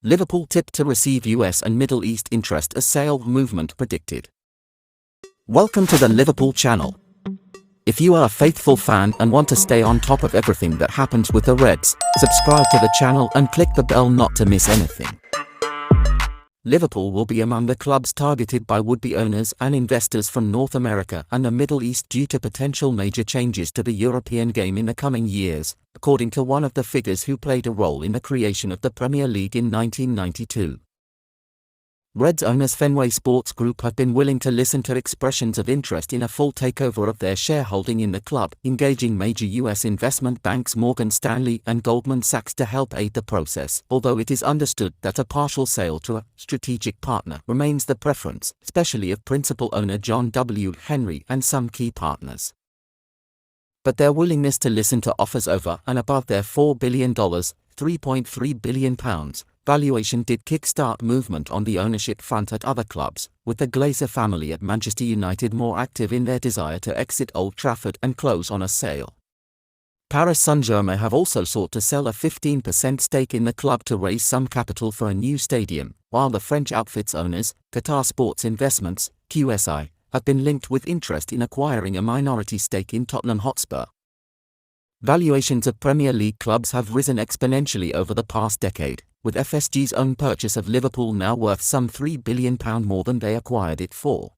Liverpool tipped to receive US and Middle East interest as sale movement predicted. Welcome to the Liverpool channel. If you are a faithful fan and want to stay on top of everything that happens with the Reds, subscribe to the channel and click the bell not to miss anything. Liverpool will be among the clubs targeted by would-be owners and investors from North America and the Middle East due to potential major changes to the European game in the coming years, according to one of the figures who played a role in the creation of the Premier League in 1992. Reds owners Fenway Sports Group have been willing to listen to expressions of interest in a full takeover of their shareholding in the club, engaging major US investment banks Morgan Stanley and Goldman Sachs to help aid the process, although it is understood that a partial sale to a strategic partner remains the preference, especially of principal owner John W. Henry and some key partners. But their willingness to listen to offers over and above their $4 billion, £3.3 billion, valuation did kick-start movement on the ownership front at other clubs, with the Glazer family at Manchester United more active in their desire to exit Old Trafford and close on a sale. Paris Saint-Germain have also sought to sell a 15% stake in the club to raise some capital for a new stadium, while the French outfit's owners, Qatar Sports Investments, QSI, have been linked with interest in acquiring a minority stake in Tottenham Hotspur. Valuations of Premier League clubs have risen exponentially over the past decade, with FSG's own purchase of Liverpool now worth some £3 billion more than they acquired it for.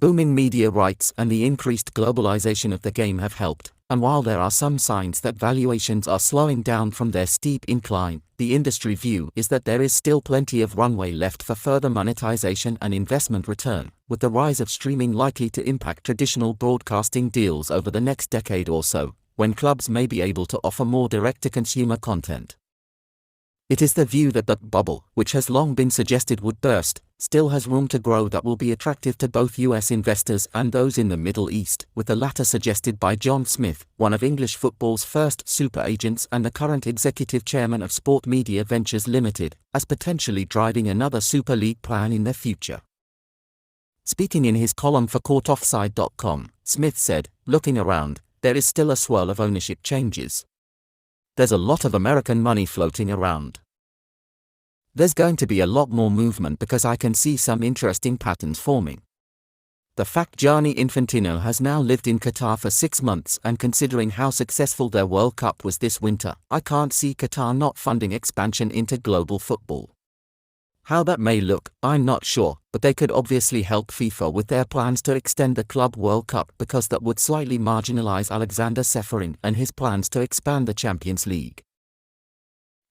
Booming media rights and the increased globalization of the game have helped, and while there are some signs that valuations are slowing down from their steep incline, the industry view is that there is still plenty of runway left for further monetization and investment return, with the rise of streaming likely to impact traditional broadcasting deals over the next decade or so, when clubs may be able to offer more direct-to-consumer content. It is the view that that bubble, which has long been suggested would burst, still has room to grow that will be attractive to both US investors and those in the Middle East, with the latter suggested by John Smith, one of English football's first super agents and the current executive chairman of Sport Media Ventures Limited, as potentially driving another Super League plan in the future. Speaking in his column for CourtOffside.com, Smith said, "Looking around, there is still a swirl of ownership changes. There's a lot of American money floating around. There's going to be a lot more movement because I can see some interesting patterns forming. The fact Gianni Infantino has now lived in Qatar for 6 months and considering how successful their World Cup was this winter, I can't see Qatar not funding expansion into global football. How that may look, I'm not sure, but they could obviously help FIFA with their plans to extend the Club World Cup because that would slightly marginalize Alexander Ceferin and his plans to expand the Champions League.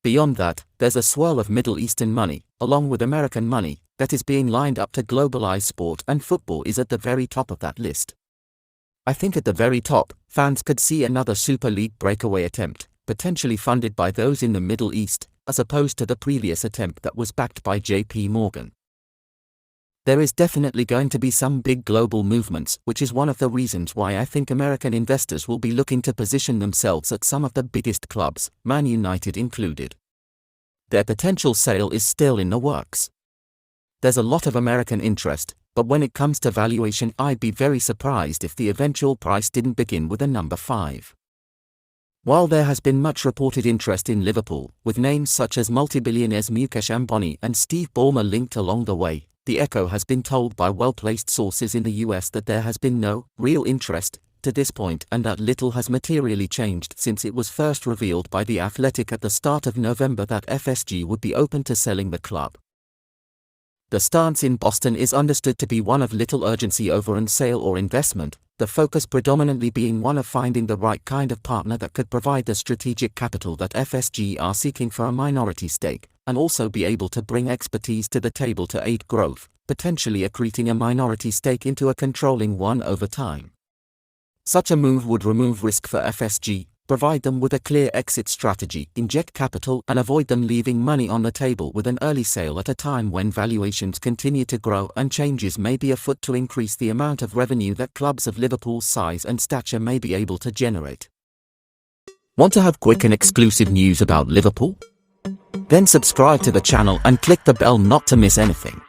Beyond that, there's a swirl of Middle Eastern money, along with American money, that is being lined up to globalize sport, and football is at the very top of that list. I think at the very top, fans could see another Super League breakaway attempt, potentially funded by those in the Middle East, as opposed to the previous attempt that was backed by JP Morgan. There is definitely going to be some big global movements, which is one of the reasons why I think American investors will be looking to position themselves at some of the biggest clubs, Man United included. Their potential sale is still in the works. There's a lot of American interest, but when it comes to valuation, I'd be very surprised if the eventual price didn't begin with a number 5. While there has been much reported interest in Liverpool, with names such as multi-billionaires Mukesh Ambani and Steve Ballmer linked along the way, the echo has been told by well-placed sources in the US that there has been no real interest to this point and that little has materially changed since it was first revealed by The Athletic at the start of November that FSG would be open to selling the club. The stance in Boston is understood to be one of little urgency over an sale or investment, the focus predominantly being one of finding the right kind of partner that could provide the strategic capital that FSG are seeking for a minority stake, and also be able to bring expertise to the table to aid growth, potentially accreting a minority stake into a controlling one over time. Such a move would remove risk for FSG, provide them with a clear exit strategy, inject capital and avoid them leaving money on the table with an early sale at a time when valuations continue to grow and changes may be afoot to increase the amount of revenue that clubs of Liverpool's size and stature may be able to generate. Want to have quick and exclusive news about Liverpool? Then subscribe to the channel and click the bell not to miss anything.